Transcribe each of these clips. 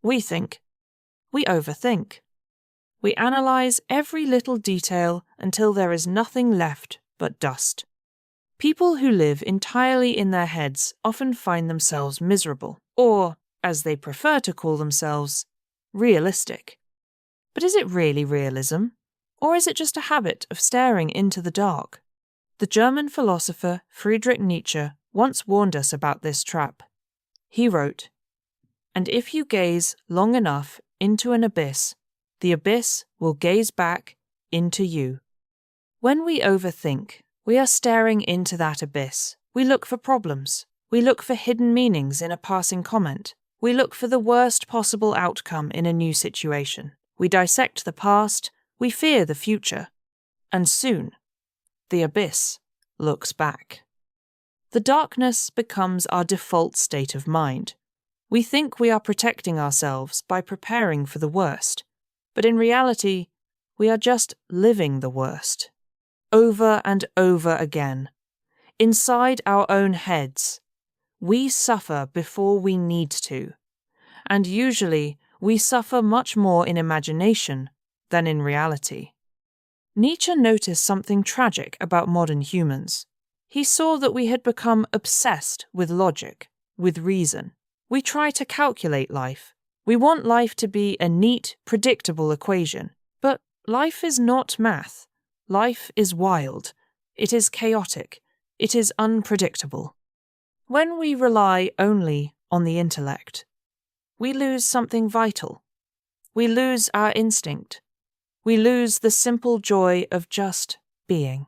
We think. We overthink. We analyze every little detail until there is nothing left but dust. People who live entirely in their heads often find themselves miserable, or, as they prefer to call themselves, realistic. But is it really realism? Or is it just a habit of staring into the dark? The German philosopher Friedrich Nietzsche once warned us about this trap. He wrote, "And if you gaze long enough into an abyss, the abyss will gaze back into you." When we overthink, we are staring into that abyss. We look for problems. We look for hidden meanings in a passing comment. We look for the worst possible outcome in a new situation. We dissect the past. We fear the future. And soon, the abyss looks back. The darkness becomes our default state of mind. We think we are protecting ourselves by preparing for the worst, but in reality, we are just living the worst. Over and over again. Inside our own heads, we suffer before we need to, and usually we suffer much more in imagination than in reality. Nietzsche noticed something tragic about modern humans. He saw that we had become obsessed with logic, with reason. We try to calculate life. We want life to be a neat, predictable equation. But life is not math. Life is wild. It is chaotic. It is unpredictable. When we rely only on the intellect, we lose something vital. We lose our instinct. We lose the simple joy of just being.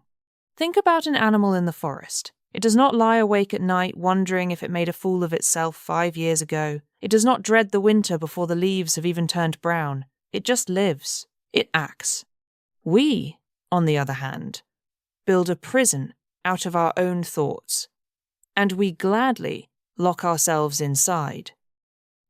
Think about an animal in the forest. It does not lie awake at night wondering if it made a fool of itself 5 years ago. It does not dread the winter before the leaves have even turned brown. It just lives. It acts. We, on the other hand, build a prison out of our own thoughts, and we gladly lock ourselves inside.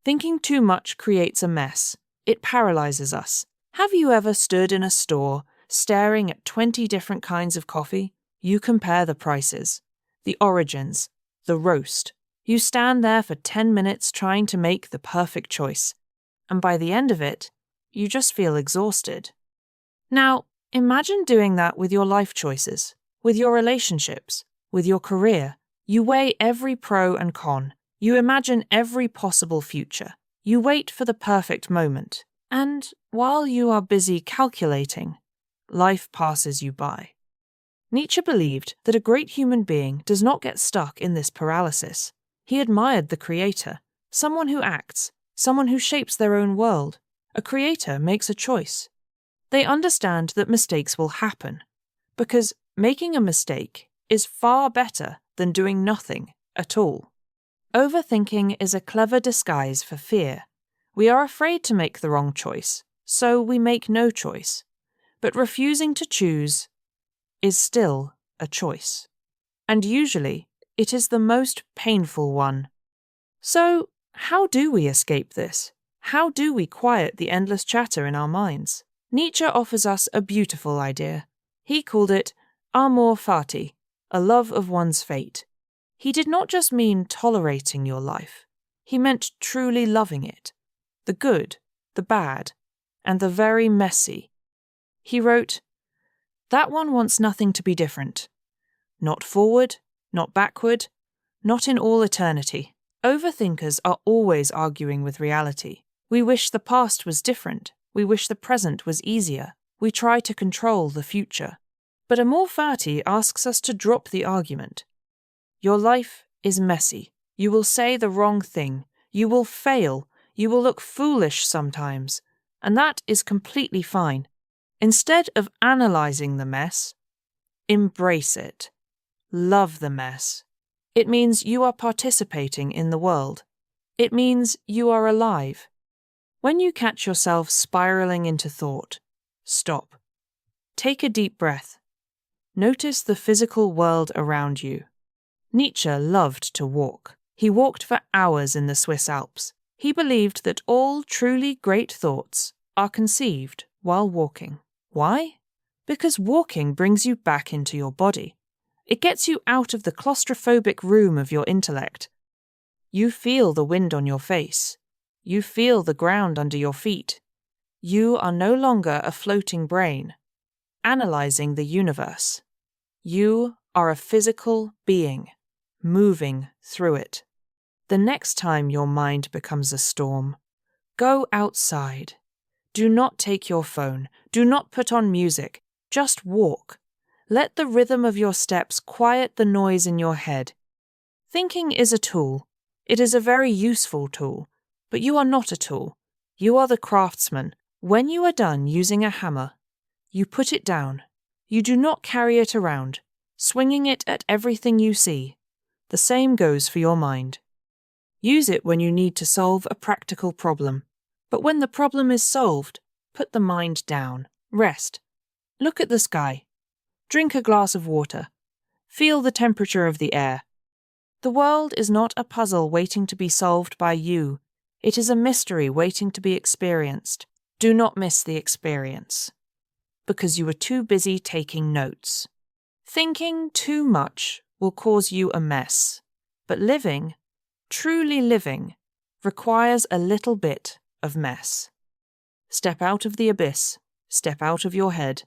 Thinking too much creates a mess. It paralyzes us. Have you ever stood in a store staring at 20 different kinds of coffee? You compare the prices, the origins, the roast. You stand there for 10 minutes trying to make the perfect choice, and by the end of it, you just feel exhausted. Now, imagine doing that with your life choices, with your relationships, with your career. You weigh every pro and con. You imagine every possible future. You wait for the perfect moment. And while you are busy calculating, life passes you by. Nietzsche believed that a great human being does not get stuck in this paralysis. He admired the creator, someone who acts, someone who shapes their own world. A creator makes a choice. They understand that mistakes will happen, because making a mistake is far better than doing nothing at all. Overthinking is a clever disguise for fear. We are afraid to make the wrong choice, so we make no choice. But refusing to choose is still a choice. And usually, it is the most painful one. So, how do we escape this? How do we quiet the endless chatter in our minds? Nietzsche offers us a beautiful idea. He called it Amor Fati, a love of one's fate. He did not just mean tolerating your life. He meant truly loving it. The good, the bad, and the very messy. He wrote, "That one wants nothing to be different. Not forward, not backward, not in all eternity." Overthinkers are always arguing with reality. We wish the past was different. We wish the present was easier. We try to control the future. But Amor Fati asks us to drop the argument. Your life is messy. You will say the wrong thing. You will fail. You will look foolish sometimes. And that is completely fine. Instead of analyzing the mess, embrace it. Love the mess. It means you are participating in the world. It means you are alive. When you catch yourself spiraling into thought, stop. Take a deep breath. Notice the physical world around you. Nietzsche loved to walk. He walked for hours in the Swiss Alps. He believed that all truly great thoughts are conceived while walking. Why? Because walking brings you back into your body. It gets you out of the claustrophobic room of your intellect. You feel the wind on your face. You feel the ground under your feet. You are no longer a floating brain, analyzing the universe. You are a physical being, moving through it. The next time your mind becomes a storm, go outside. Do not take your phone. Do not put on music. Just walk. Let the rhythm of your steps quiet the noise in your head. Thinking is a tool. It is a very useful tool. But you are not a tool. You are the craftsman. When you are done using a hammer, you put it down. You do not carry it around, swinging it at everything you see. The same goes for your mind. Use it when you need to solve a practical problem. But when the problem is solved, put the mind down. Rest. Look at the sky. Drink a glass of water. Feel the temperature of the air. The world is not a puzzle waiting to be solved by you. It is a mystery waiting to be experienced. Do not miss the experience, because you were too busy taking notes. Thinking too much will cause you a mess, but living, truly living, requires a little bit of mess. Step out of the abyss, step out of your head,